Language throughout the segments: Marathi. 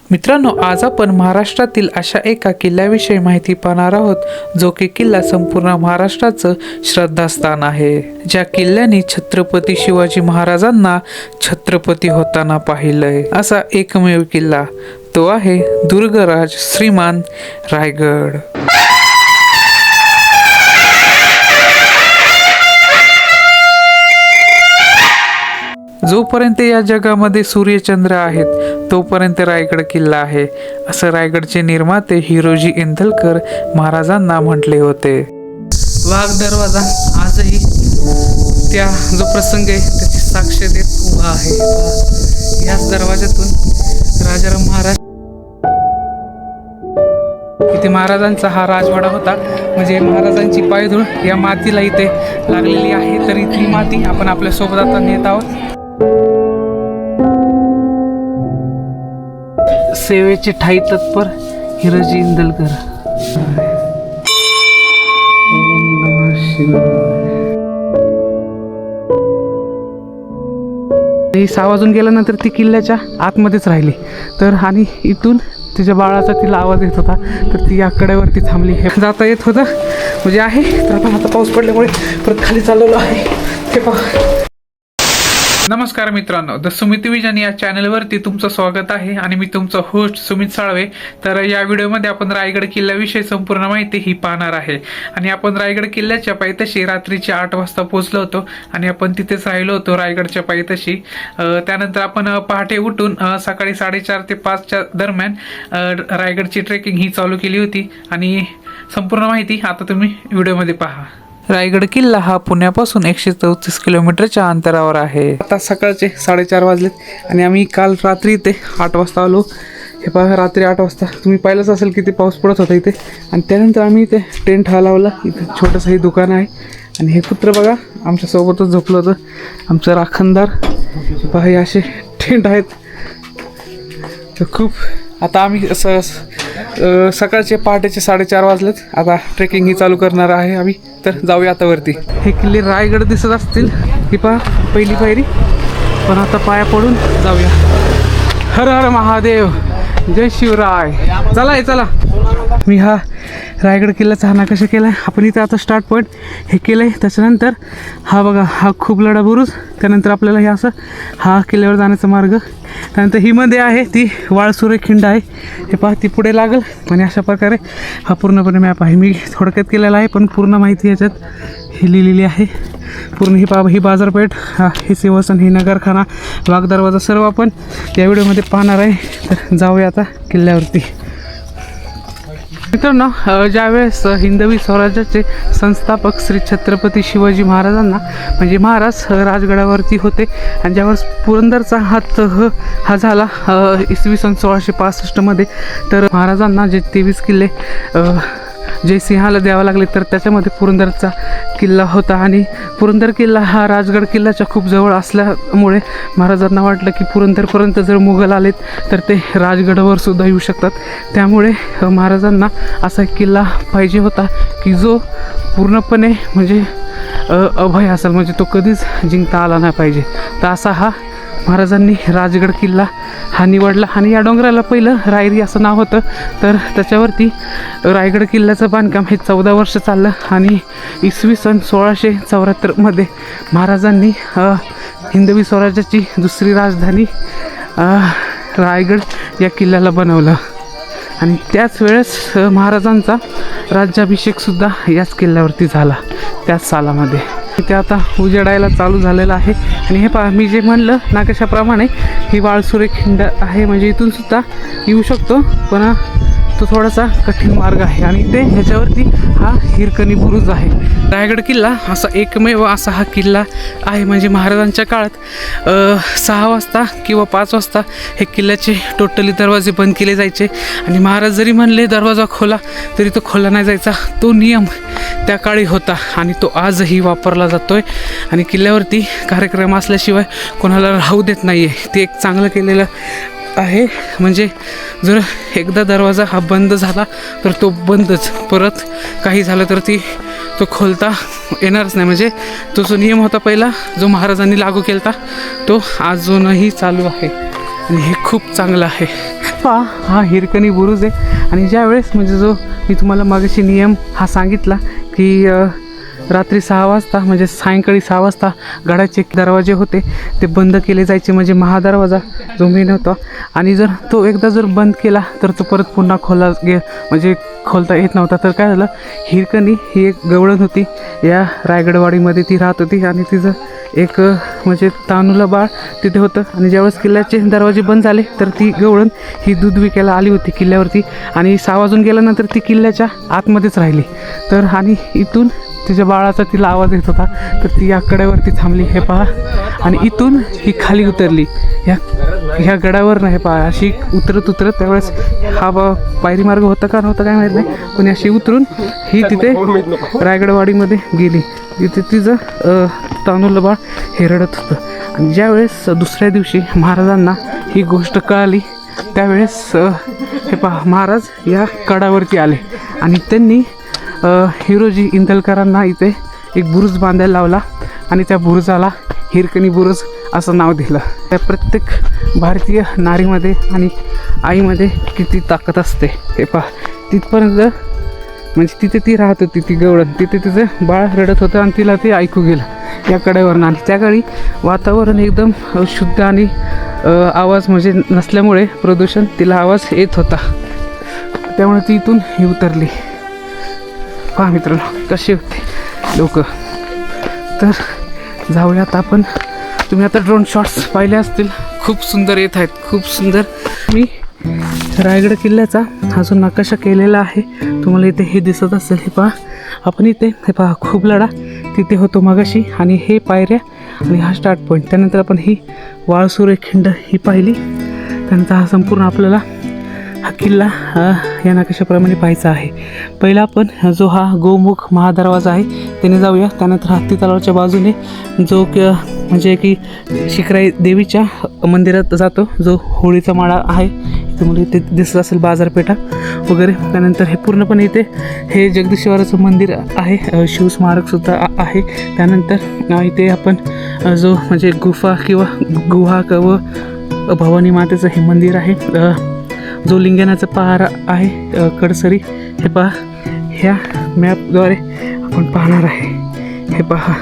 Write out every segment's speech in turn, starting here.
मित्रांनो, आज आपण महाराष्ट्रातील अशा एका किल्ल्याविषयी माहिती पाहणार आहोत जो की किल्ला संपूर्ण महाराष्ट्राचं श्रद्धास्थान आहे। ज्या किल्ल्याने छत्रपती शिवाजी महाराजांना छत्रपती होताना पाहिलंय असा एकमेव किल्ला तो आहे दुर्गराज श्रीमान रायगड। जोपर्यंत या जगामध्ये सूर्यचंद्र आहेत तोपर्यंत रायगड किल्ला आहे असं रायगडचे निर्माते हिरोजी इंदलकर महाराजांना म्हटले होते। वाघ दरवाजा आजही त्या जो प्रसंग आहे त्याची साक्ष देत उभा आहे। याच दरवाजातून राजाराम महाराज इथे महाराजांचा हा राजवाडा होता, म्हणजे महाराजांची पायधूळ या मातीला इथे लागलेली आहे। तर इथली माती आपण आपल्या सोबत आता नेत आहोत। सेवेचे ठाई तत्पर हिरोजी इंदलकर। ही 6 वाजून गेल्यानंतर ती किल्ल्याच्या आतमध्येच राहिली। तर आणि इथून तिच्या बाळाचा तिला आवाज येत होता, तर ती या कड्यावरती थांबली। हे जाता येत होतं म्हणजे आहे। तर आपण आता पाऊस पडल्यामुळे परत खाली चाललेलो आहे। हे पहा। नमस्कार मित्रांनो, द सुमित विजन या चॅनलवरती तुमचं स्वागत आहे आणि मी तुमचा होस्ट सुमित साळवे। तर या व्हिडिओमध्ये आपण रायगड किल्ल्याविषयी संपूर्ण माहिती ही पाहणार आहे। आणि आपण रायगड किल्ल्याच्या पायथ्याशी रात्रीचे 8 वाजता पोहोचलो होतो आणि आपण तिथेच राहिलो होतो रायगडच्या पायथ्याशी। त्यानंतर आपण पहाटे उठून सकाळी 4:30 ते 5च्या दरम्यान रायगडची ट्रेकिंग ही चालू केली होती आणि संपूर्ण माहिती आता तुम्ही व्हिडिओमध्ये पहा। रायगड किल्ला हा पुण्यापासून 134 किलोमीटरच्या अंतरावर आहे। आता सकाळचे 4:30 वाजलेत आणि आम्ही काल रात्री इथे 8 वाजता आलो। हे पहा, रात्री 8 वाजता तुम्ही पाहिलंच असेल किती पाऊस पडत होता इथे। आणि त्यानंतर आम्ही इथे टेंट हा लावला। इथे छोटंसं हे दुकान आहे आणि हे कुत्र बघा आमच्या सोबतच झोपलं होतं, आमचं राखणदार। पहा हे असे टेंट आहेत। तर खूप आता आम्ही सकाळचे पहाटेचे 4:30 वाजलेत। आता ट्रेकिंग ही चालू करणार आहे आम्ही। तर जाऊया आता वरती। हे किल्ले रायगड दिसत असतील, ही पहा पहिली पायरी। पण आता पाया पडून जाऊया। हर हर महादेव, जय शिवराय। चला मी हा रायगड किल्ल्याचा हा नकाशा केला आहे। आपण इथे आता स्टार्ट पॉईंट हे केलं आहे। त्याच्यानंतर हा बघा हा खूप लढा बुरुज। त्यानंतर आपल्याला हे असं हा किल्ल्यावर जाण्याचा मार्ग। त्यानंतर ही मध्ये आहे ती वाळसुरे खिंड आहे, हे पहा ती पुढे लागल। आणि अशा प्रकारे हा पूर्णपणे मॅप आहे। मी थोडक्यात केलेला आहे पण पूर्ण माहिती याच्यात ही लिहिलेली आहे पूर्ण। ही बाजारपेठ, हे सिंहासन, ही नगरखाना, वाघ दरवाजा सर्व आपण या व्हिडिओमध्ये पाहणार आहे। तर जाऊया आता किल्ल्यावरती। मित्रांनो, ज्यावेळेस हिंदवी स्वराज्याचे संस्थापक श्री छत्रपती शिवाजी महाराजांना म्हणजे महाराज राजगडावरती होते आणि ज्यावेळेस पुरंदरचा हा झाला इसवी सन 1665 तर महाराजांना जे 23 किल्ले जयसिंहाला द्यावं लागले, तर त्याच्यामध्ये पुरंदरचा किल्ला होता। आणि पुरंदर किल्ला हा राजगड किल्ल्याच्या खूप जवळ असल्यामुळे महाराजांना वाटलं की पुरंदरपर्यंत जर मुघल आलेत तर ते राजगडावर सुद्धा येऊ शकतात। त्यामुळे महाराजांना असा एक किल्ला पाहिजे होता की जो पूर्णपणे म्हणजे अभय असेल, म्हणजे तो कधीच जिंकता आला नाही पाहिजे। तर असा हा महाराजांनी राजगड किल्ला हा निवडला। आणि या डोंगराला पहिलं रायरी असं नाव होतं। तर त्याच्यावरती रायगड किल्ल्याचं बांधकाम हे 14 वर्ष चाललं आणि इसवी सन 1674 महाराजांनी हिंदवी स्वराज्याची दुसरी राजधानी रायगड या किल्ल्याला बनवलं। आणि त्याच वेळेस महाराजांचा राज्याभिषेकसुद्धा याच किल्ल्यावरती झाला त्याच सालामध्ये। ते आता उजेडायला चालू झालेलं आहे। आणि हे पहा, मी जे म्हणलं नकाशाप्रमाणे ही वाळसुरे खिंड आहे, म्हणजे इथून सुद्धा येऊ शकतो पण तो थोडासा कठीण मार्ग आहे। आणि ते ह्याच्यावरती हा हिरकणी बुरुज आहे। रायगड किल्ला असा एकमेव असा हा किल्ला आहे, म्हणजे महाराजांच्या काळात 6 वाजता किंवा 5 वाजता हे किल्ल्याचे टोटली दरवाजे बंद केले जायचे। आणि महाराज जरी म्हणले दरवाजा खोला तरी तो खोला नाही जायचा। तो नियम त्या काळी होता आणि तो आजही वापरला जातोय। आणि किल्ल्यावरती कार्यक्रम असल्याशिवाय कोणाला राहू देत नाही आहे, ते एक चांगलं केलेलं आहे। म्हणजे जर एकदा दरवाजा हा बंद झाला तर तो बंदच, परत काही झालं तर तो खोलता येणारच नाही। म्हणजे तो जो नियम होता पहिला जो महाराजांनी लागू केला तो अजूनही चालू आहे। आणि हे खूप चांगलं आहे. पहा, हा हिरकणी बुरुज आहे. आणि ज्यावेळेस म्हणजे जो मी तुम्हाला मागाशी नियम हा सांगितला की रात्री 6 वाजता म्हणजे सायंकाळी 6 वाजता गडाचे दरवाजे होते ते बंद केले जायचे, म्हणजे महादरवाजा जो मेन होता. आणि जर तो एकदा जर बंद केला तर तो परत पुन्हा म्हणजे खोलता येत नव्हता. तर काय झालं, हिरकणी ही एक गवळण होती या रायगडवाडीमध्ये, ती राहत होती. आणि तिचं एक म्हणजे तानुलं बाळ तिथे होतं. आणि ज्यावेळेस किल्ल्याचे दरवाजे बंद झाले तर ती गवळण ही दूध विकायला आली होती किल्ल्यावरती. आणि 6 वाजून गेल्यानंतर ती किल्ल्याच्या आतमध्येच राहिली. तर आणि इथून तिच्या बाळाचा तिला आवाज येत होता, तर ती या कड्यावरती थांबली. हे पहा, आणि इथून ही खाली उतरली ह्या गडावर. हे पहा, अशी उतरत त्यावेळेस हा पायरी मार्ग होता का नव्हता काय माहीत नाही, पण अशी उतरून ही तिथे रायगडवाडीमध्ये गेली. तिथे तिचं तानुलं बाळ हे रडत होतं. आणि ज्यावेळेस दुसऱ्या दिवशी महाराजांना ही गोष्ट कळाली त्यावेळेस हे पहा, महाराज या गडावरती आले आणि त्यांनी हिरोजी इंदलकरांना इथे एक बुरुज बांधायला लावला. आणि त्या बुरुजाला हिरकणी बुरुज असं नाव दिलं. त्या प्रत्येक भारतीय नारीमध्ये आणि आईमध्ये किती ताकद असते हे पहा. तिथपर्यंत म्हणजे तिथे ती राहत होती, ती गवळण, तिथे तिचं बाळ रडत होतं आणि तिला ते ऐकू गेलं या कड्यावरनं. आणि त्या काळी वातावरण एकदम शुद्ध आणि आवाज म्हणजे नसल्यामुळे प्रदूषण, तिला आवाज येत होता, त्यामुळे ती इथून ही उतरली. पहा मित्रांनो कसे होते लोक. तर जाऊयात आपण. तुम्ही आता ड्रोन शॉट्स पाहिले असतील, खूप सुंदर येत आहेत, खूप सुंदर. मी रायगड किल्ल्याचा हा जो नकाशा केलेला आहे तुम्हाला इथे हे दिसत असेल. हे पहा, आपण इथे हे पहा खूप लढा तिथे होतो मगाशी, आणि हे पायऱ्या आणि हा स्टार्ट पॉईंट. त्यानंतर आपण ही वाळसुरे खिंड ही पाहिली. त्यानंतर हा संपूर्ण आपल्याला हा किल्ला या नकाशाप्रमाणे पाहायचा आहे. पहिला आपण जो हा गोमुख महादरवाजा आहे त्याने जाऊया. त्यानंतर हत्ती तलावाच्या बाजूने जो म्हणजे की शिखराई देवीच्या मंदिरात जातो, जो होळीचा माळा आहे. तुम्हाला इथे दिसत असेल बाजारपेठा वगैरे. त्यानंतर हे पूर्णपणे इथे हे जगदीश्वराचं मंदिर आहे, शिवस्मारकसुद्धा आहे. त्यानंतर इथे आपण जो म्हणजे गुफा किंवा गुहा व भवानी मातेचं हे मंदिर आहे. जो लिंगाण्याचा पहार आहे कडसरी, हे पहा ह्या मॅपद्वारे आपण पाहणार आहे. हे पहा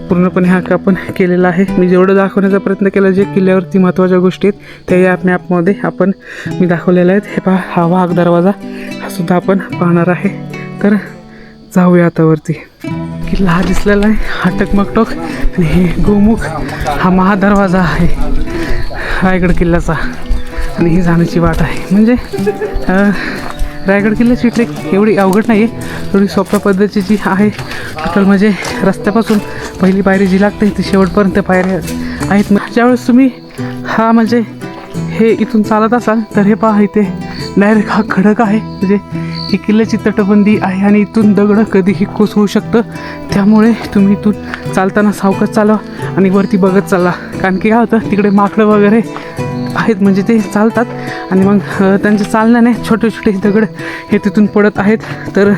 पूर्णपणे हा आपण केलेला आहे. मी जेवढं दाखवण्याचा प्रयत्न केला, जे किल्ल्यावरती महत्त्वाच्या गोष्टी आहेत त्या या मॅपमध्ये मी दाखवलेल्या आहेत. हे पहा, हा वाघ दरवाजा हा सुद्धा आपण पाहणार आहे. तर जाऊया आता वरती. किल्ला हा दिसलेला आहे, हा टकमकटोक. आणि हे गोमुख हा महादरवाजा आहे रायगड किल्ल्याचा. आणि ही जाण्याची वाट आहे. म्हणजे रायगड किल्ल्याची ट्रेक एवढी अवघड नाही आहे, थोडी सोप्या पद्धतीची आहे. टोटल म्हणजे रस्त्यापासून पहिली पायरी जी लागते ती शेवटपर्यंत पायऱ्या आहेत. ज्यावेळेस तुम्ही हा म्हणजे हे इथून चालत असाल तर हे पहा, इथे डायरेक्ट हा खडक आहे. म्हणजे ही किल्ल्याची तटबंदी आहे आणि इथून दगड कधीही कोसळू शकतं. त्यामुळे तुम्ही इथून चालताना सावकाश चालवा आणि वरती बघत चालला. कारण की काय होतं, तिकडे माकडं वगैरे आहेत, म्हणजे ते चालतात आणि मग त्यांच्या चालण्याने छोटे छोटे दगड हे तिथून पडत आहेत. तर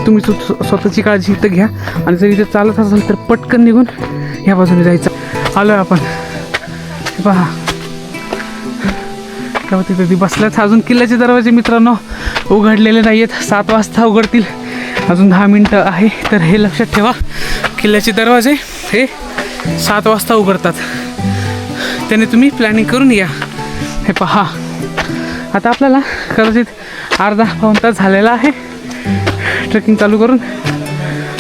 तुम्ही स्वतःची काळजी इथं घ्या. आणि जर इथे चालत असाल तर पटकन निघून ह्या बाजूने जायचं. आलो आपण. पहा तेव्हा तिथे ती बसल्यात. अजून किल्ल्याचे दरवाजे मित्रांनो उघडलेले नाही आहेत, 7 वाजता उघडतील, अजून 10 मिनटं आहे. तर हे लक्षात ठेवा, किल्ल्याचे दरवाजे हे 7 वाजता उघडतात. त्याने तुम्ही प्लॅनिंग करून या. हे पहा, आता आपल्याला कदाचित अर्धा पाऊण तास झालेला आहे ट्रेकिंग चालू करून.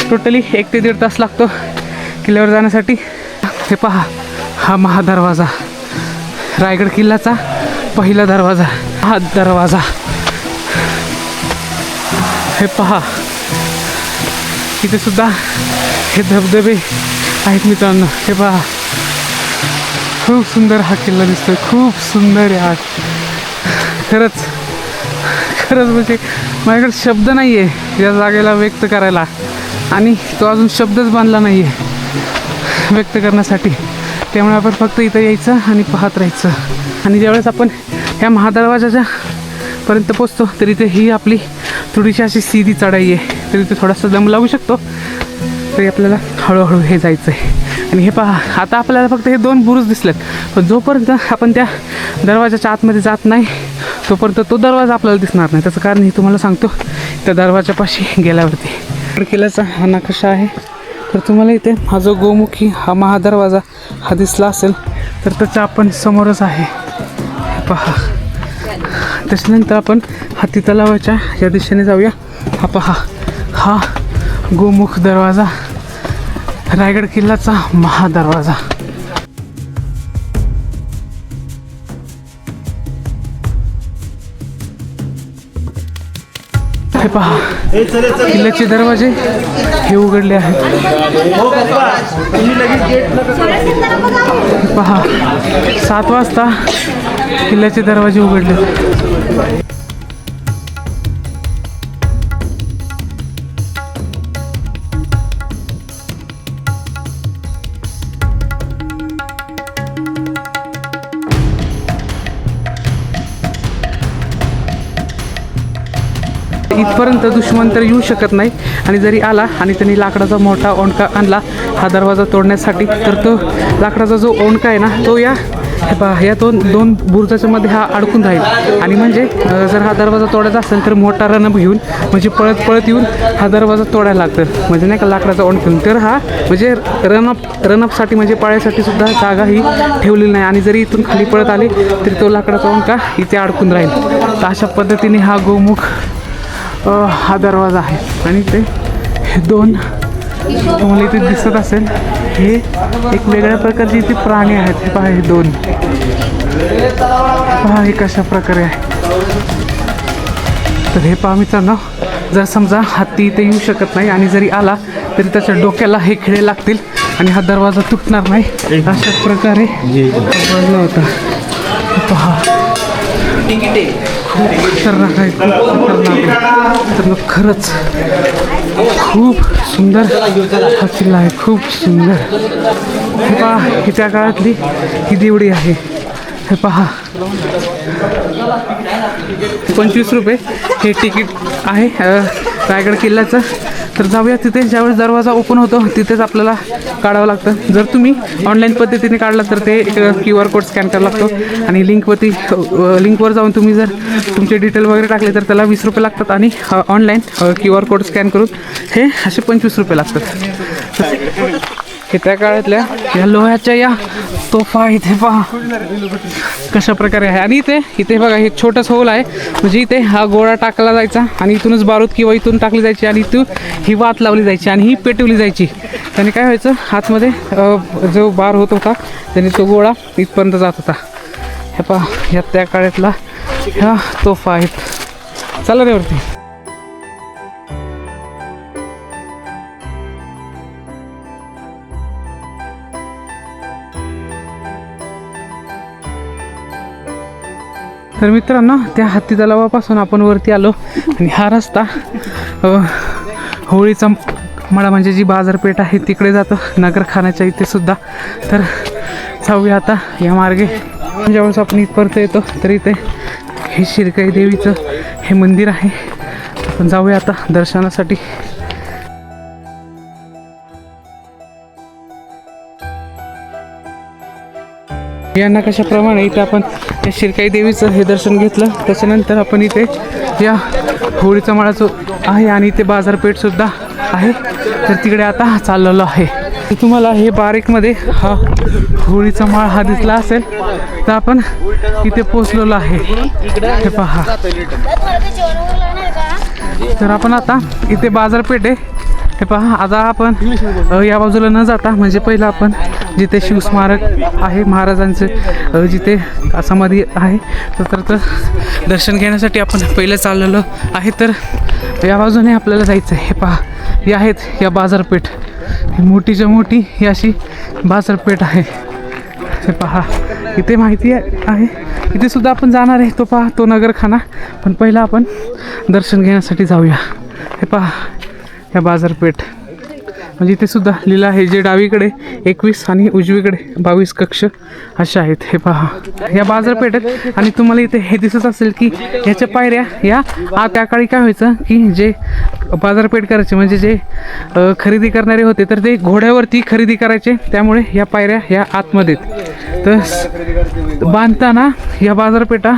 टोटली 1 ते 1.5 तास लागतो किल्ल्यावर जाण्यासाठी. हे पहा, हा महादरवाजा, रायगड किल्ल्याचा पहिला दरवाजा, हा दरवाजा. हे पहा, इथे सुद्धा हे धबधबे आहेत मित्रांनो. हे पहा, खूप सुंदर हा किल्ला दिसतोय, खूप सुंदर यार. खरंच म्हणजे माझ्याकडे शब्द नाही आहे या जागेला व्यक्त करायला, आणि तो अजून शब्दच बांधला नाही आहे व्यक्त करण्यासाठी. त्यामुळे आपण फक्त इथं यायचं आणि पाहत राहायचं. आणि ज्यावेळेस आपण ह्या महादरवाजाच्या पर्यंत पोचतो तर इथे ही आपली थोडीशी अशी सीधी चढाई आहे, तर इथे थोडासा दम लागू शकतो. तरी आपल्याला हळूहळू हे जायचं आहे. आणि हे पहा, आता आपल्याला फक्त हे 2 बुरुज दिसलेत, पण जोपर्यंत आपण त्या दरवाजाच्या आतमध्ये जात नाही तोपर्यंत तो दरवाजा आपल्याला दिसणार नाही. त्याचं कारण हे तुम्हाला सांगतो त्या दरवाजापाशी गेल्यावरती. किल्ल्याचा हा नकाशा आहे. तर तुम्हाला इथे हा जो गोमुखी हा महादरवाजा हा दिसला असेल तर त्याच्या आपण समोरच आहे. हे पहा, त्याच्यानंतर आपण हाती तलावाच्या या दिशेने जाऊया. हा पहा, हा गोमुख दरवाजा, रायगड किल्ल्याचा महादरवाजा. हे पहा, किल्ल्याचे दरवाजे हे उघडले आहेत. पहा, 7 वाजता किल्ल्याचे दरवाजे उघडले. इथपर्यंत दुश्मन तर येऊ शकत नाही, आणि जरी आला आणि त्यांनी लाकडाचा मोठा ओंडका आणला हा दरवाजा तोडण्यासाठी, तर तो लाकडाचा जो ओंडका आहे ना तो या दोन बुरुजाच्या मध्ये हा अडकून राहील. आणि म्हणजे जर हा दरवाजा तोडायचा असेल तर मोठा रणप घेऊन म्हणजे पळत येऊन हा दरवाजा तोडायला लागतं, म्हणजे नाही का लाकडाचा ओंड घेऊन. तर हा म्हणजे रणपसाठी म्हणजे पाळ्यासाठी सुद्धा जागा ही ठेवलेली नाही, आणि जरी इथून खाली पळत आले तरी तो लाकडाचा ओंडका इथे अडकून राहील. तर अशा पद्धतीने हा गोमुख हा दरवाजा आहे. आणि ते 2 तुम्हाला इथे दिसत असेल, हे एक वेगळ्या प्रकारचे इथे प्राणी आहेत. हे पहा, हे 2 पहा हे कशा प्रकारे आहे. तर हे पहा मित्रांनो, जर समजा हत्ती इथे येऊ शकत नाही आणि जरी आला तरी त्याच्या डोक्याला हे खिळे लागतील आणि हा दरवाजा तुटणार नाही, अशा प्रकारे बनला होता. पहा, खूप खतरनाक आहे, खूप खतरनाक आहे. तर खरंच खूप सुंदर हा किल्ला आहे, खूप सुंदर. हे पहा, ही त्या काळातली ही देवडी आहे. हे पहा, 25 रुपये हे तिकीट आहे रायगड किल्ल्याचं. तर जाऊया तिथे. ज्यावेळेस दरवाजा ओपन होतो तिथेच आपल्याला काढावं लागतं. जर तुम्ही ऑनलाईन पद्धतीने काढला तर ते QR कोड स्कॅन करावा लागतो, आणि लिंकवर जाऊन तुम्ही जर तुमचे डिटेल वगैरे टाकले तर त्याला 20 रुपये लागतात, आणि ऑनलाईन QR कोड स्कॅन करून हे असे 25 रुपये लागतात. हे त्या काळातल्या या लोह्याच्या या तोफा इथे पहा कशा प्रकारे आहे. आणि इथे बघा हे छोटंच होल आहे, म्हणजे इथे हा गोळा टाकला जायचा आणि इथूनच बारूद किंवा इथून टाकली जायची आणि इथून ही वात लावली जायची आणि ही पेटवली जायची. त्याने काय व्हायचं, आतमध्ये जो बार होत होता त्याने तो गोळा इथपर्यंत जात होता. हे पहा, ह्या त्या काळातला ह्या तोफा आहेत. चला रे वरती. तर मित्रांनो, त्या हत्ती तलावापासून आपण वरती आलो आणि हा रस्ता होळीचा मळा म्हणजे जी बाजारपेठ आहे तिकडे जातो, नगरखानाच्या इथे सुद्धा. तर जाऊया आता या मार्गे. ज्यावेळेस आपण इथपर्यंत येतो तर इथे हे शिरकाई देवीचं हे मंदिर आहे. आपण जाऊया आता दर्शनासाठी. या नकाशाप्रमाणे इथे आपण या शिरकाई देवीचं हे दर्शन घेतलं. त्याच्यानंतर आपण इथे या होळीचा माळा जो आहे आणि इथे बाजारपेठसुद्धा आहे, तर तिकडे आता चाललेलो आहे. तुम्हाला हे बारीकमध्ये हा होळीचा माळ हा दिसला असेल तर आपण इथे पोचलेलो आहे. हे पहा, तर आपण आता इथे बाजारपेठ आहे. हे पहा, आता आपण या बाजूला न जाता म्हणजे पहिलं आपण जिथे शिवस्मारक आहे महाराजांचं जिथे समाधी आहे तर दर्शन घेण्यासाठी आपण पहिलं चाललेलो आहे. तर या बाजूने आपल्याला जायचं आहे. हे पहा, ही आहेत या बाजारपेठ, ही मोठीच्या मोठी ही अशी बाजारपेठ आहे. हे पहा, इथे माहिती आहे इथे सुद्धा आपण जाणार आहे. तो पहा तो नगरखाना, पण पहिला आपण दर्शन घेण्यासाठी जाऊया. हे पहा या बाजारपेठ. म्हणजे इथे सुद्धा लिहिलं आहे जे डावीकडे 21 आणि उजवीकडे 22 कक्ष अशा आहेत. हे पहा या बाजारपेठेत. आणि तुम्हाला इथे हे दिसत असेल की ह्याच्या पायऱ्या या त्या काळी काय व्हायचं की जे बाजारपेठ करायचे म्हणजे जे खरेदी करणारे होते तर ते घोड्यावरती खरेदी करायचे, त्यामुळे या पायऱ्या ह्या आतमध्ये. तर बांधताना या बाजारपेठा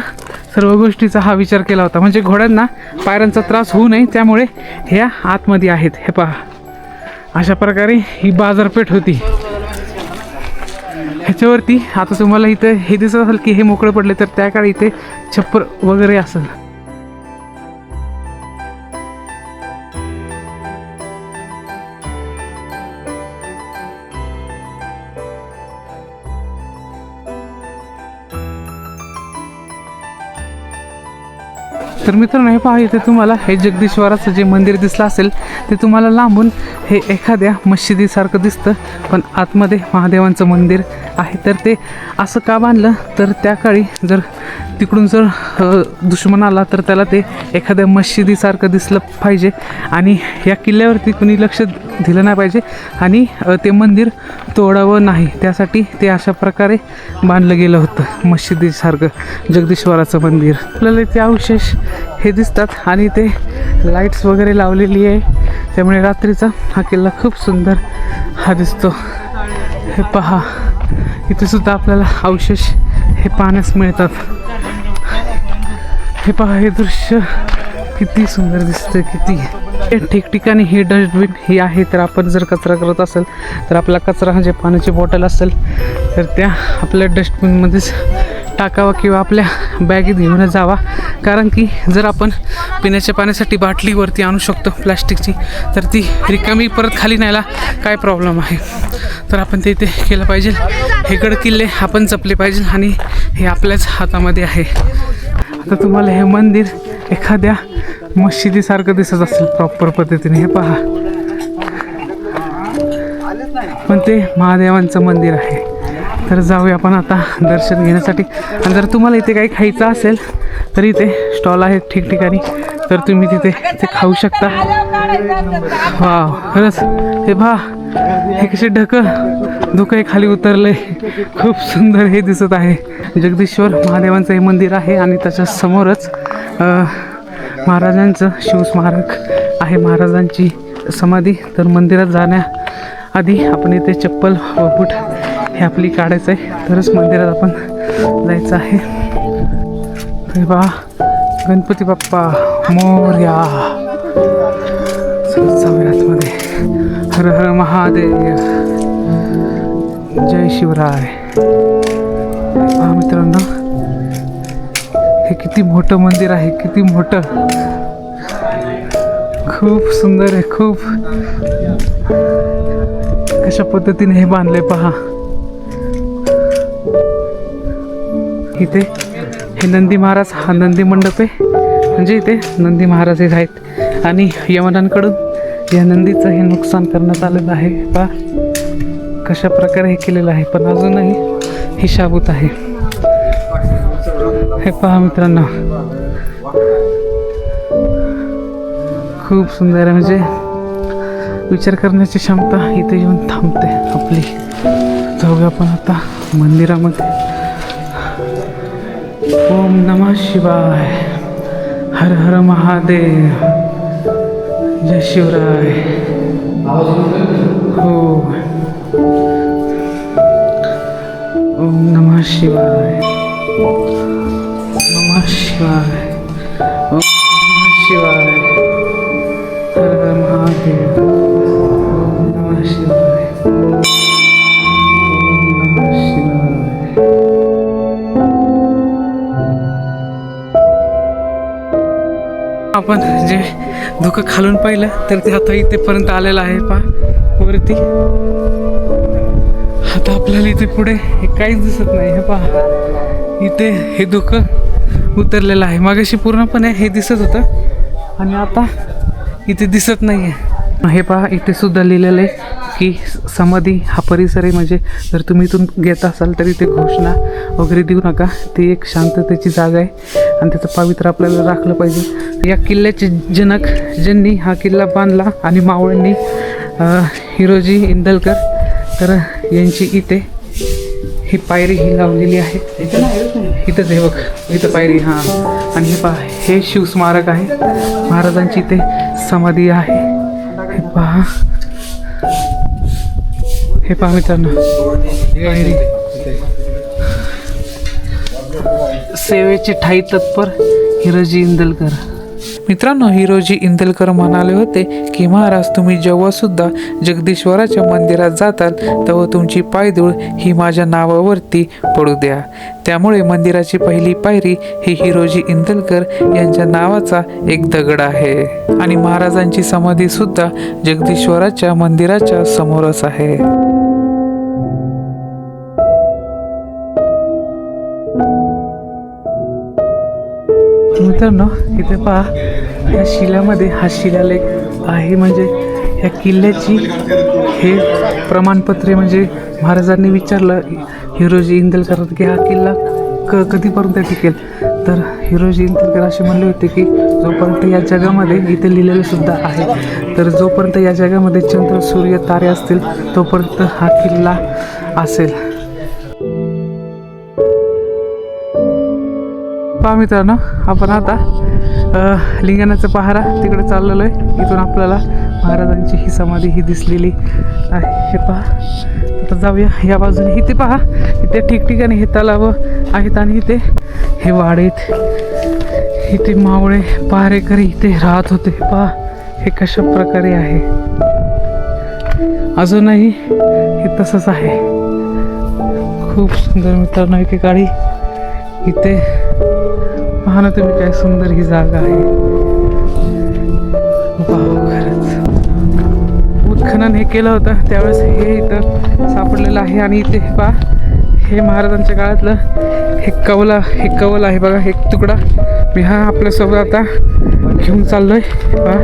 सर्व गोष्टीचा हा विचार केला होता, म्हणजे घोड्यांना पायऱ्यांचा त्रास होऊ नये, त्यामुळे ह्या आतमध्ये आहेत. हे पहा अशा प्रकारे ही बाजारपेठ होती. ह्याच्यावरती आता तुम्हाला इथं हे दिसत असेल की हे मोकळे पडले, तर त्या काळी इथे छप्पर वगैरे असेल. तर मित्रांनो हे पहा इथे तुम्हाला हे जगदीश्वराचं जे मंदिर दिसलं असेल ते तुम्हाला लांबून हे एखाद्या मशिदीसारखं दिसतं, पण आतमध्ये महादेवांचं मंदिर आहे. तर ते असं का बांधलं तर त्या काळी जर तिकडून जर दुश्मन आला तर त्याला ते एखाद्या मशिदीसारखं दिसलं पाहिजे आणि या किल्ल्यावरती कुणी लक्ष दिलं नाही पाहिजे आणि ते मंदिर तोडावं नाही, त्यासाठी ते अशा प्रकारे बांधलं गेलं होतं मशिदीसारखं जगदीश्वराचं मंदिर. आपल्याला इथे अवशेष हे दिसतात आणि ते लाईट्स वगैरे लावलेली आहे, त्यामुळे रात्रीचा हा किल्ला खूप सुंदर हा दिसतो. हे पहा इथे सुद्धा आपल्याला अवशेष हे पाहण्यास मिळतात. हे पहा हे दृश्य किती सुंदर दिसतं, किती ठिकठिकाणी हे डस्टबिन ही आहे. तर आपण जर कचरा करत असेल तर आपला कचरा जे पाण्याची बॉटल असेल तर त्या आपल्या डस्टबिनमध्येच टाकावा किंवा आपल्या बॅगेत घेऊन जावा, कारण की जर आपण पिण्याच्या पाण्यासाठी बाटलीवरती आणू शकतो प्लॅस्टिकची, तर ती रिकामी परत खाली न्यायला काय प्रॉब्लेम आहे. तर आपण ते इथे केलं पाहिजे. हे गड किल्ले आपण जपले पाहिजे आणि हे आपल्याच हातामध्ये आहे. आता तुम्हाला हे मंदिर एखाद्या मशिदीसारखं दिसत असेल प्रॉपर पद्धतीने. हे पहा पण ते महादेवांचं मंदिर आहे. तर जाऊया आपण आता दर्शन घेण्यासाठी. आणि जर तुम्हाला इथे काही खायचं असेल तर इथे स्टॉल आहेत ठिकठिकाणी, तर तुम्ही तिथे खाऊ शकता. वाव खरंच हे पहा हे कसे धुकं खाली उतरलंय, खूप सुंदर हे दिसत आहे. जगदीश्वर महादेवांचं हे मंदिर आहे आणि त्याच्या समोरच महाराजांचं शिवस्मारक आहे, महाराजांची समाधी. तर मंदिरात जाण्याआधी आपण इथे चप्पल व बूट हे आपली काढायचं आहे, तरच मंदिरात आपण जायचं आहे. तर पहा गणपती बाप्पा मोरया. मध्ये हर हर महादेव, जय शिवराय. पहा मित्रांनो हे किती मोठं मंदिर आहे, किती मोठं, खूप सुंदर आहे. खूप कशा पद्धतीने हे बांधले पहा. इथे हे नंदी महाराज हा नंदी मंडप आहे, म्हणजे इथे नंदी महाराज हे आहेत आणि यमनांकडून या नंदीचं हे नुकसान करण्यात आलेलं आहे. पहा कशा प्रकारे हे केलेलं आहे, पण अजूनही ही शाबूत आहे. हे पहा मित्रांनो खूप सुंदर आहे, म्हणजे विचार करण्याची क्षमता इथे येऊन थांबते आपली. जाऊया आपण आता मंदिरामध्ये. ओम नमः शिवाय, हर हर महादेव, जय शिवराय. हो ओम नमः शिवाय, नमः शिवाय, ओम नमः शिवाय, हर हर महादेव, ओम नमः शिवाय, ओम नमः शिवाय. आपण जे धुकं खालून पाहिलं तर ते आता इथेपर्यंत आलेलं आहे पहा वरती. आता आपल्याला इथे पुढे हे काहीच दिसत नाही. हे पहा इथे हे धुकं उतरलेलं आहे. मागाशी पूर्णपणे हे दिसत होतं आणि आता इथे दिसत नाही आहे. हे पहा इथे सुद्धा लिहिलेलं आहे की समाधी हा परिसर आहे, म्हणजे जर तुम्ही इथून घेत असाल तर इथे घोषणा वगैरे देऊ नका. ती एक शांततेची जागा आहे आणि त्याचं पावित्र्य आपल्याला राखलं पाहिजे. या किल्ल्याचे जनक ज्यांनी हा किल्ला बांधला आणि मावळ्यांनी हिरोजी इंदलकर, तर यांची इथे ही पायरी ही लावलेली आहे. इथंच आहे बघ, इथं पायरी. हां, आणि हे पहा, हे शिवस्मारक आहे. महाराजांची इथे समाधी आहे. हे पहा, हे पहा मित्रांनो, पायरी. सेवेचे ठाई तत्पर हिरोजी इंदलकर. मित्रांनो, हिरोजी इंदलकर म्हणाले होते की महाराज, तुम्ही जेव्हा सुद्धा जगदीश्वराच्या मंदिरात जाताल तेव्हा तुमची पायधूळ ही माझ्या नावावरती पडू द्या. त्यामुळे मंदिराची पहिली पायरी ही हिरोजी इंदलकर यांच्या नावाचा एक दगड आहे. आणि महाराजांची समाधी सुद्धा जगदीश्वराच्या मंदिराच्या समोरच आहे. मित्रांनो, इथे पहा, या शिलामध्ये हा शिलालेख आहे. म्हणजे ह्या किल्ल्याची हे प्रमाणपत्रे, म्हणजे महाराजांनी विचारलं हिरोजी इंदलकर की हा किल्ला कधीपर्यंत टिकेल, तर हिरोजी इंदलकर असे म्हणले होते की जोपर्यंत या जगामध्ये, इथे लिहिलेलं सुद्धा आहे, तर जोपर्यंत या जगामध्ये चंद्र सूर्य तारे असतील तोपर्यंत हा किल्ला असेल. पहा मित्रांनो, आपण आता लिंगाण्याचा पहारा तिकडे चाललेलो आहे. इथून आपल्याला महाराजांची ही समाधी ही दिसलेली आहे. हे पहा, आता जाऊया या बाजूने. इथे पहा, इथे ठिकठिकाणी हे तलाव आहेत आणि इथे हे वाडेत, इथे मावळे पहारेकरी इथे राहत होते. पहा हे कशा प्रकारे आहे, अजूनही हे तसंच आहे. खूप सुंदर मित्रांनो, एकेकाळी इथे पहा ना तुम्ही, काय सुंदर ही जागा आहे. खरंच उत्खनन हे केलं होतं त्यावेळेस हे इथं सापडलेलं आहे. आणि इथे पहा, हे महाराजांच्या काळातलं हे कवल आहे बघा, एक तुकडा. मी हा आपल्यासोबत आता घेऊन चाललोय. पहा,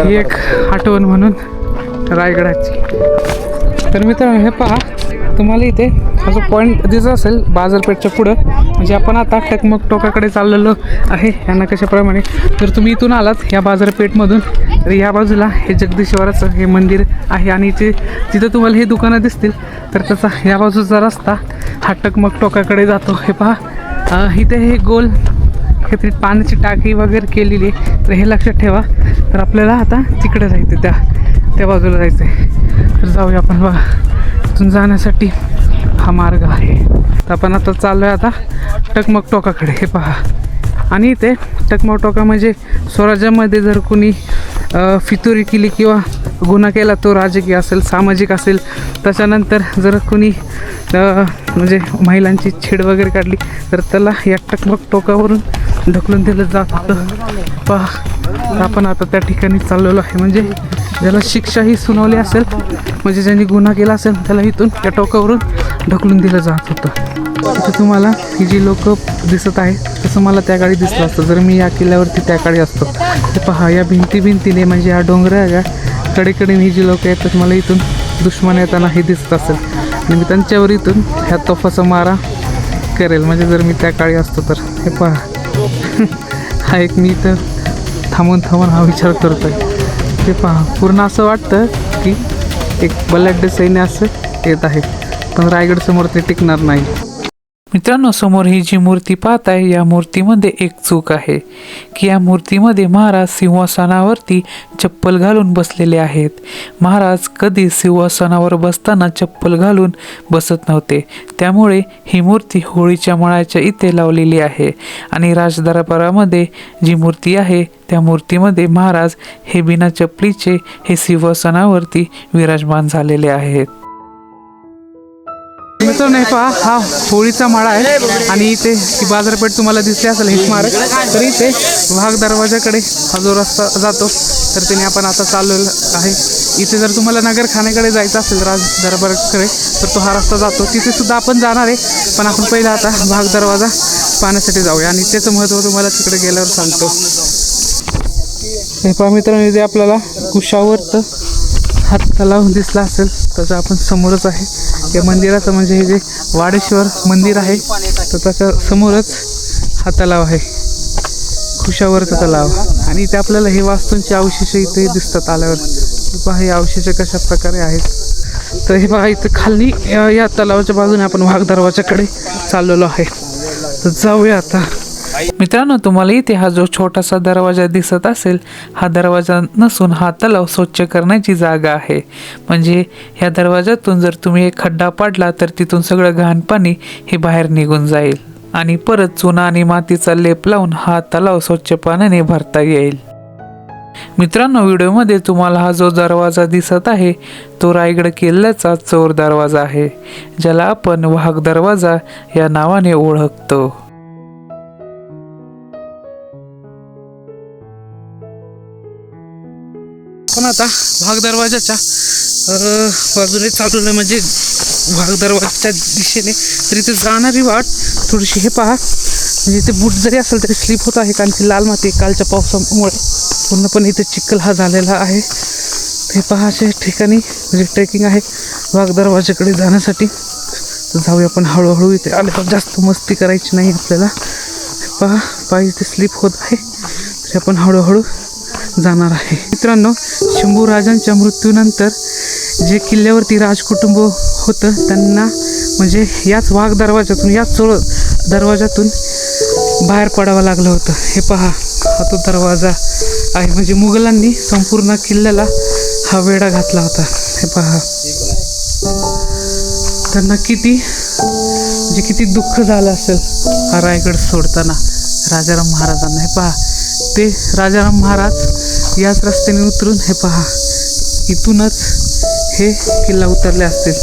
ही एक आठवण म्हणून रायगडाची. तर मित्रांनो, हे पहा, तुम्हाला इथे हा जो पॉईंट दिसत असेल बाजारपेठच्या पुढं, म्हणजे आपण आता टकमक टोकाकडे चाललेलो आहे या नकाशाप्रमाणे. जर तुम्ही इथून आलात या बाजारपेठमधून, तर या बाजूला हे जगदीश्वराचं हे मंदिर आहे. आणि तिथं तुम्हाला हे दुकानं दिसतील, तर त्याचा या बाजूचा रस्ता हा टकमक टोकाकडे जातो. हे पहा, इथे हे गोल काहीतरी पाण्याची टाकी वगैरे केलेली आहे, तर हे लक्षात ठेवा. तर आपल्याला आता तिकडे जायचं, त्या बाजूला जायचं आहे. तर जाऊया आपण. बघा, इथून जाण्यासाठी हा मार्ग आहे. तर आपण आता चाललो आहे आता टकमक टोकाकडे. हे पहा, आणि इथे टकमक टोका म्हणजे स्वराज्यामध्ये जर कोणी फितुरी केली किंवा गुन्हा केला, तो राजकीय असेल, सामाजिक असेल, त्याच्यानंतर जर कोणी म्हणजे महिलांची छेड वगैरे काढली, तर त्याला या टकमक टोकावरून ढकलून दिलं जात होतं. पहा, आपण आता त्या ठिकाणी चाललेलो आहे. म्हणजे ज्याला शिक्षा ही सुनावली असेल, म्हणजे ज्यांनी गुन्हा केला असेल, त्याला इथून त्या टोकावरून ढकलून दिलं जात होतं. इथं तुम्हाला ही जी लोक दिसत आहे, तसं मला त्या काळी दिसलं असतं जर मी या किल्ल्यावरती त्या काळी असतो. ते पहा, या भिंतीने म्हणजे या डोंगराच्या कडेकडे ही जी लोक आहेत, तर मला इथून दुश्मन येताना हे दिसत असेल, आणि मी त्यांच्यावर इथून ह्या तोफाचा मारा करेल, म्हणजे जर मी त्या काळी असतो तर. हे पहा, हा एक मी इथं थांबून हा विचार करतो आहे. ते पहा, पूर्ण असं वाटतं की एक बलाढ्य सैन्य असं येत आहे, पण रायगडसमोर ते टिकणार नाही. मित्रांनो, समोर ही जी मूर्ती पाहताय, या मूर्तीमध्ये एक चूक आहे की या मूर्तीमध्ये महाराज सिंहासनावरती चप्पल घालून बसलेले आहेत. महाराज कधी सिंहासनावर बसताना चप्पल घालून बसत नव्हते. त्यामुळे ही मूर्ती होळीच्या मळाच्या इथे लावलेली आहे. आणि राजदरबारामध्ये जी मूर्ती आहे, त्या मूर्तीमध्ये महाराज हे बिना चपलीचे हे सिंहासनावरती विराजमान झालेले आहेत. मित्रांनो, पहा, हा होळीचा माळा आहे. आणि इथे ही बाजारपेठ तुम्हाला दिसली असेल, हे स्मारक. तर इथे वाघ दरवाजाकडे हा जो रस्ता जातो, तर त्याने आपण आता चाललेलं आहे. इथे जर तुम्हाला नगरखान्याकडे जायचं असेल, राज दरबाराकडे, तर तो हा रस्ता जातो. तिथे सुद्धा आपण जाणार आहे, पण आपण पहिला आता वाघ दरवाजा पाहण्यासाठी जाऊया, आणि त्याचं महत्त्व तुम्हाला तिकडे गेल्यावर सांगतो. हे पहा मित्रांनो, इथे आपल्याला कुशावर्त हा तलाव दिसला असेल, त्याचा आपण समोरच आहे. या मंदिराचं म्हणजे हे जे वाडेश्वर मंदिर आहे, तर त्याच्या समोरच हा तलाव आहे, कुशावर्त तलाव. आणि इथे आपल्याला हे वास्तूंचे अवशेष इथे दिसतात आल्यावर. पहा हे अवशेष कशा प्रकारे आहेत. तर हे पहा इथं खाली या तलावाच्या बाजूने आपण वाघ दरवाजाकडे चाललेलो आहे. तर जाऊया आता. मित्रांनो, तुम्हाला इथे हा जो छोटासा दरवाजा दिसत असेल, हा दरवाजा नसून हा तलाव स्वच्छ करण्याची जागा आहे. म्हणजे ह्या दरवाजातून जर तुम्ही एक खड्डा पाडला तर तिथून सगळं घाण पाणी हे बाहेर निघून जाईल आणि परत चुना आणि मातीचा लेप लावून हा तलाव स्वच्छ पाण्याने भरता येईल. मित्रांनो, व्हिडिओमध्ये तुम्हाला हा जो दरवाजा दिसत आहे तो रायगड किल्ल्याचा चोर दरवाजा आहे, ज्याला आपण वाघ दरवाजा या नावाने ओळखतो. पण आता वाघ दरवाजाच्या बाजूने चालवलं म्हणजे वाघ दरवाजाच्या दिशेने, तर इथे जाणारी वाट थोडीशी हे पहा, म्हणजे इथे बूट जरी असेल तरी स्लिप होत आहे, कारण की लाल माती कालच्या पावसामुळे पूर्णपणे इथे चिखल हा झालेला आहे. हे पहा अशा ठिकाणी म्हणजे ट्रेकिंग आहे वाघ दरवाजाकडे जाण्यासाठी. तर जाऊया आपण हळूहळू. इथे आले तर जास्त मस्ती करायची नाही आपल्याला. पहा पाय इथे स्लिप होत आहे, तरी आपण हळूहळू जाणार आहे. मित्रांनो, शंभू राजांच्या मृत्यूनंतर जे किल्ल्यावरती राजकुटुंब होतं त्यांना म्हणजे याच वाघ दरवाजातून, याच चोळ दरवाजातून बाहेर पडावं लागलं होतं. हे पहा हा तो दरवाजा आहे. म्हणजे मुघलांनी संपूर्ण किल्ल्याला हा वेढा घातला होता. हे पहा त्यांना किती दुःख झालं असेल हा रायगड सोडताना राजाराम महाराजांना. हे पहा ते राजाराम महाराज याच रस्त्याने उतरून हे पहा इथूनच हे किल्ला उतरले असतील.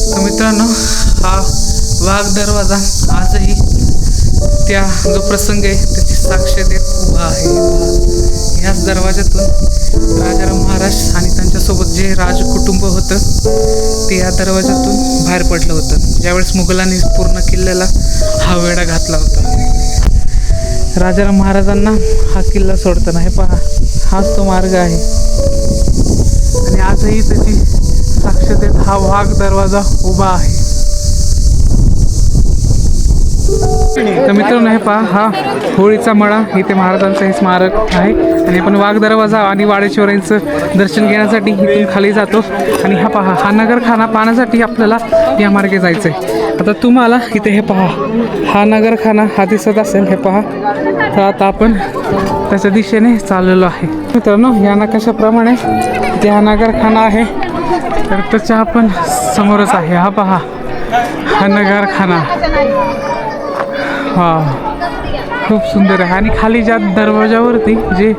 तर मित्रांनो, हा वाघ दरवाजा आजही त्या जो प्रसंग आहे त्याची साक्ष देत उभा आहे. ह्याच दरवाजातून राजाराम महाराज आणि त्यांच्यासोबत जे राजकुटुंब होतं ते या दरवाजातून बाहेर पडलं होतं, ज्यावेळेस मुघलांनी पूर्ण किल्ल्याला हा वेढा घातला होता. राजाराम महाराजांना हा किल्ला सोडताना हे पहा हाच तो मार्ग आहे आणि आजही त्याची साक्ष देत हा वाघ दरवाजा उभा आहे. तर मित्रांनो, हे पहा हा होळीचा मळा, इथे महाराजांचं हे स्मारक आहे आणि आपण वाघ दरवाजा आणि वाडेश्वरांचं दर्शन घेण्यासाठी इथून खाली जातो. आणि हा पहा हा नगरखाना पाहण्यासाठी आपल्याला या मार्गे जायचं आहे. आता तुम्हाला इथे हे पहा हा नगरखाना हा दिसत असेल, हे पहा. तर आता आपण त्याच्या दिशेने चाललेलो आहे. मित्रांनो, या नकाशाप्रमाणे इथे हा नगरखाना आहे, तर त्याच्या आपण समोरच आहे. हा पहा हा नगरखाना. हा खूप सुंदर आहे आणि खाली ज्या दरवाजावरती जे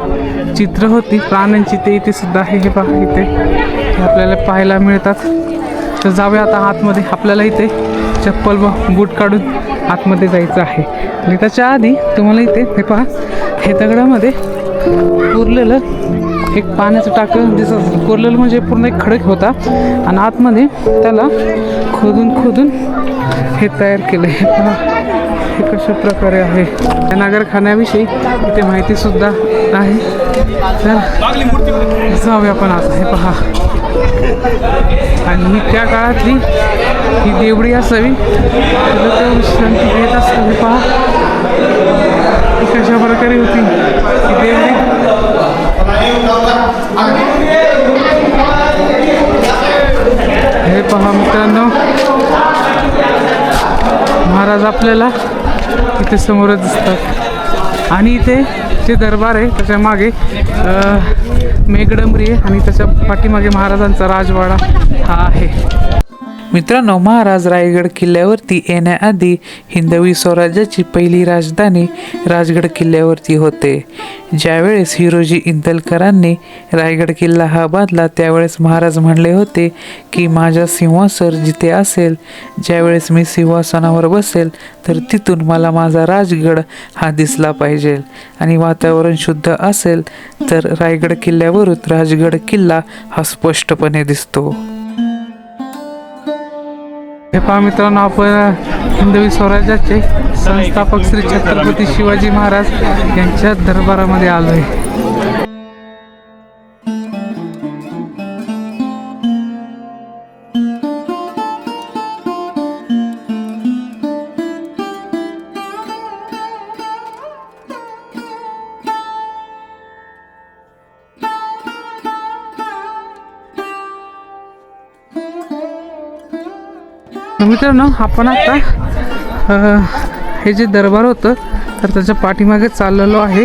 चित्र होती प्राण्यांची ते इथे सुद्धा आहे. हे पहा इथे आपल्याला पाहायला मिळतात. तर जाऊया आता आतमध्ये. आपल्याला इथे चप्पल व बूट काढून आतमध्ये जायचं आहे. आणि त्याच्या आधी तुम्हाला इथे हे पहा हे दगडामध्ये कोरलेलं एक पाण्याचं टाकं दिसत. कोरलेलं म्हणजे पूर्ण एक खडक होता आणि आतमध्ये त्याला खोदून हे तयार केलं. हे पहा हे कशा प्रकारे आहे. या नगरखान्याविषयी इथे माहिती सुद्धा आहे. तर जाऊया आपण आता. हे पहा आणि ही त्या काळातली ही देवडी असावी, शांती देत असतं. हे पहा ही कशा प्रकारे होती ही देवडी. हे पहा मित्रांनो, महाराज आपल्याला इथे समोरच दिसतात आणि इथे जे दरबार आहे त्याच्या मागे मेघडंबरी आहे आणि त्याच्या पाठीमागे महाराजांचा राजवाडा हा आहे. मित्रांनो, महाराज रायगड किल्ल्यावरती येण्याआधी हिंदवी स्वराज्याची पहिली राजधानी राजगड किल्ल्यावरती होते. ज्यावेळेस हिरोजी इंदलकरांनी रायगड किल्ला हा बांधला त्यावेळेस महाराज म्हणले होते की माझा सिंहासन जिथे असेल, ज्यावेळेस मी सिंहासनावर बसेल तर तिथून मला माझा राजगड हा दिसला पाहिजे आणि वातावरण शुद्ध असेल तर रायगड किल्ल्यावरून राजगड किल्ला हा स्पष्टपणे दिसतो. हे पहा मित्रांनो, आपण हिंदवी स्वराज्याचे संस्थापक श्री छत्रपती शिवाजी महाराज यांच्या दरबारामध्ये आलो आहे. मित्रांनो आपण आता हे जे दरबार होतं तर त्याच्या पाठीमागे चाललेलो आहे.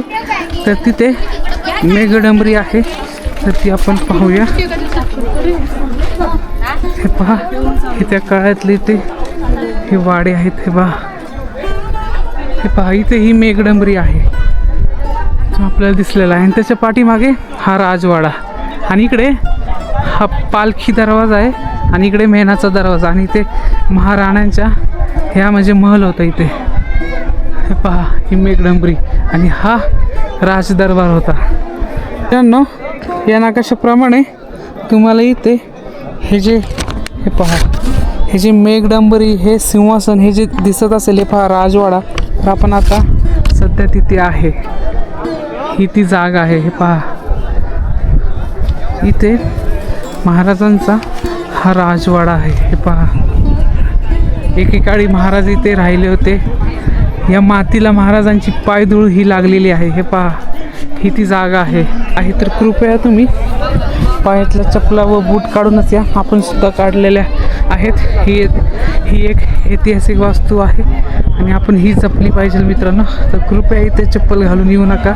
तर तिथे मेघडंबरी आहे तर ती आपण पाहूया. हे पहा हे त्या काळातले ते हे वाडे आहेत. हे पहा इथे ही मेघडंबरी आहे जो आपल्याला दिसलेला आहे आणि त्याच्या पाठीमागे हा राजवाडा आणि इकडे हा पालखी दरवाजा आहे आणि इकडे मेणाचा दरवाजा आणि इथे महाराण्यांच्या ह्या म्हणजे महल होता इथे. हे पहा ही मेघडंबरी आणि हा राजदरबार होता. त्यांनो या नकाशाप्रमाणे तुम्हाला इथे हे पहा हे जे मेघडंबरी हे सिंहासन हे जे दिसत असेल हे पहा राजवाडा. तर आपण आता सध्या तिथे आहे. ही ती जागा आहे. हे पहा इथे महाराजांचा हा राजवाडा आहे. हे पहा एकेकाळी महाराज इथे राहिले होते. या मातीला महाराजांची पायधूळ ही लागलेली आहे. हे पहा ही ती जागा आहे. तर कृपया तुम्ही पायातल्या चपला व बूट काढूनच या. आपण सुद्धा काढलेल्या आहेत. ही एक ऐतिहासिक वास्तू आहे आणि आपण ही जपली पाहिजे मित्रांनो. तर कृपया इथे चप्पल घालून येऊ नका.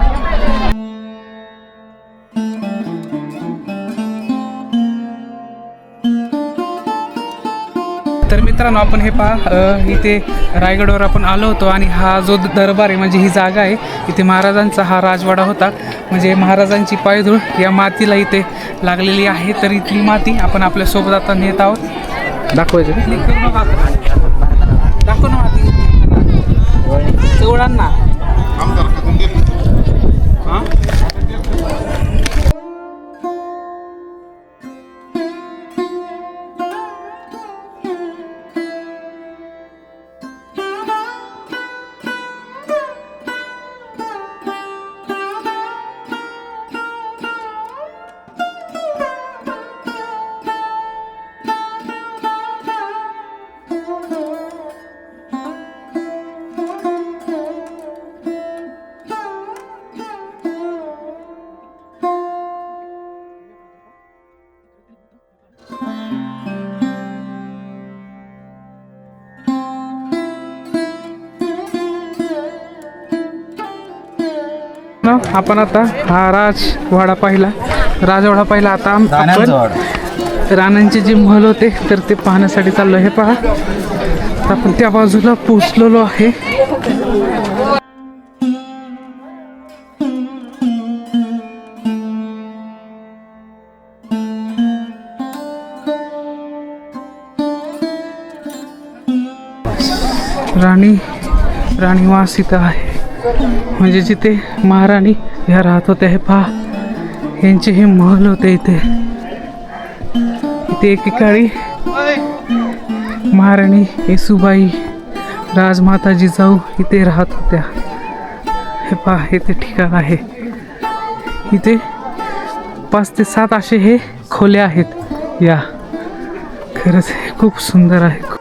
तर मित्रांनो आपण हे पहा इथे रायगडवर आपण आलो होतो आणि हा जो दरबार आहे म्हणजे ही जागा आहे. इथे महाराजांचा हा राजवाडा होता. म्हणजे महाराजांची पायधूळ या मातीला इथे लागलेली आहे. तर इथली माती आपण आपल्यासोबत आता नेत आहोत. दाखवायचं दाखव ना माती तेवढांना हां आपण आता हा राजवाडा पाहिला. आता आपण राणांचे जे महल होते तर ते पाहण्यासाठी चाललो. हे पहा आपण त्या बाजूला पोचलेलो आहे. राणीवास इथं आहे म्हणजे जिथे महाराणी ह्या राहत होत्या. हे पहा यांचे हे महल होते. इथे एकेकाळी महाराणी येसुबाई राजमाता जिजाऊ इथे राहत होत्या. हे पहा इथे ठिकाण आहे. इथे 5 ते 7 असे हे खोल्या आहेत. या खरंच खूप सुंदर आहे.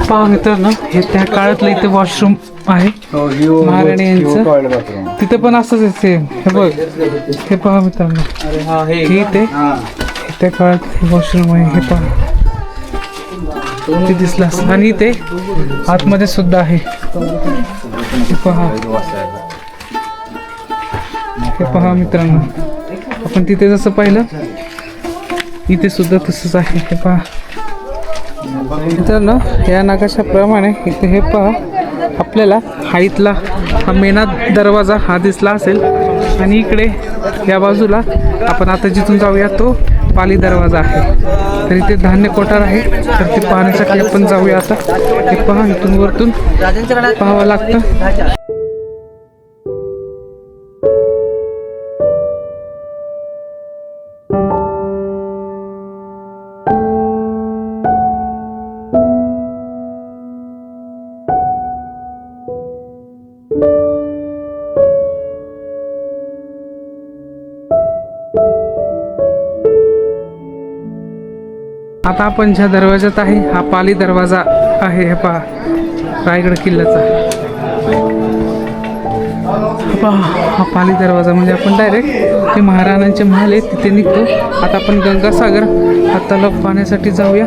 पहा मित्रांनो हे त्या काळातलं इथे वॉशरूम आहे महाराणी यांचं. तिथे पण असंच सेम. हे बघ हे पहा मित्रांनो हे इथे त्या काळात वॉशरूम आहे. हे पहा ते दिसलं असं आणि इथे आतमध्ये सुद्धा आहे. हे पहा मित्रांनो आपण तिथे जसं पाहिलं इथे सुद्धा तसंच आहे. हे पहा मित्रांनो या नकाशाप्रमाणे इथे हे पहा आपल्याला हाईतला हा मेणा दरवाजा हा दिसला असेल आणि इकडे या बाजूला आपण आता जिथून जाऊया तो पाली दरवाजा आहे. तर इथे धान्य कोठार आहे तर ते पाहण्यासाठी आपण जाऊया. आता हे पहा इथून वरतून पाहावं लागतं. आता आपण ज्या दरवाजात आहे हा पाली दरवाजा आहे. हे पहा रायगड किल्ल्याचा पहा हा पाली दरवाजा, म्हणजे आपण डायरेक्ट ते महाराणांचे महल आहेत तिथे निघतो. आता आपण गंगासागर हा तलाव पाहण्यासाठी जाऊया.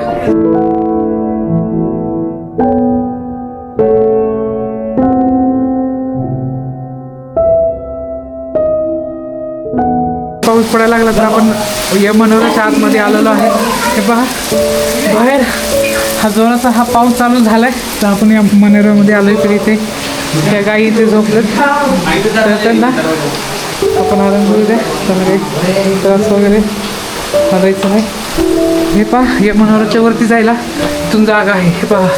पाऊस पडायला लागला तर आपण या मनोराच्या आतमध्ये आलेलो आहे. हे पहा बाहेर हा जोराचा हा पाऊस चालू झालाय, तर आपण या मनोऱ्यामध्ये आलोय. तर इथे त्या गायी इथे झोपलेत, तर त्यांना आपण आराम करू द्या, त्यांना काही त्रास वगैरे करायचं नाही. हे पहा या मनोराच्या वरती जायला इथून जागा आहे. हे पहा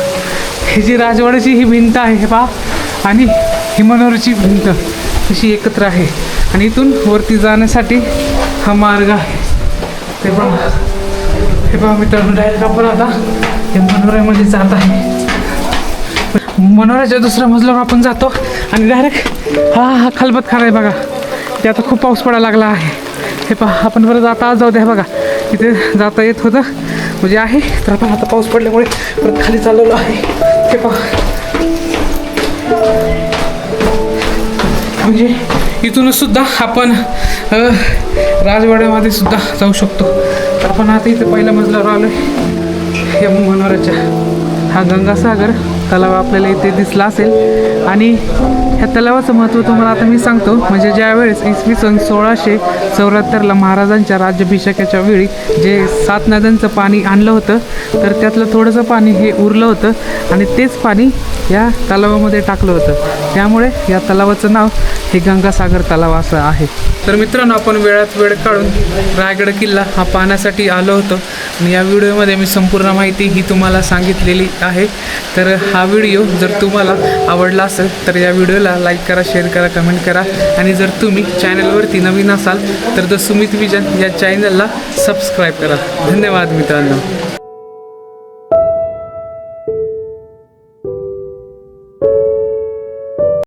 ही जी राजवाड्याची ही भिंत आहे, हे पहा, आणि ही मनोराची भिंत अशी एकत्र आहे, आणि इथून वरती जाण्यासाठी हा मार्ग आहे. ते पहा, हे पहा मित्रांनो, डायरेक्ट आपण आता या मनोऱ्यामध्ये जात आहे. मनोऱ्याच्या दुसऱ्या मजल्यावर आपण जातो आणि डायरेक्ट हा खलबतखाना आहे बघा. ते आता खूप पाऊस पडायला लागला आहे. हे पहा आपण परत आता जाऊ द्या. बघा इथे जाता येत होतं म्हणजे आहे, तर आपण आता पाऊस पडल्यामुळे परत खाली चाललेलो आहे. हे पहा म्हणजे इथूनच सुद्धा आपण राजवाड्यामध्ये सुद्धा जाऊ शकतो. तर आपण आता इथे पहिल्या मजल्यावर आलो आहे या मनोऱ्याच्या. हा गंगासागर तलाव आपल्याला इथे दिसला असेल, आणि ह्या तलावाचं महत्त्व तुम्हाला आता मी सांगतो. म्हणजे ज्यावेळेस इसवी सन 1674ला महाराजांच्या राज्याभिषेकाच्या वेळी जे 7 नद्यांचं पाणी आणलं होतं, तर त्यातलं थोडंसं पाणी हे उरलं होतं आणि तेच पाणी या तलावामध्ये टाकलं होतं. त्यामुळे या तलावाचं नाव हे गंगासागर तलाव असं आहे. तर मित्रांनो, आपण वेळात वेळ काढून रायगड किल्ला हा पाहण्यासाठी आलो होतो, आणि या व्हिडिओमध्ये मी संपूर्ण माहिती ही तुम्हाला सांगितलेली आहे. तर हा व्हिडिओ जर तुम्हाला आवडला असेल तर या व्हिडिओला लाईक करा, शेअर करा, कमेंट करा, आणि जर तुम्ही चॅनलवरती नवीन असाल तर द सुमित विजन या चॅनलला सबस्क्राईब करा. धन्यवाद मित्रांनो.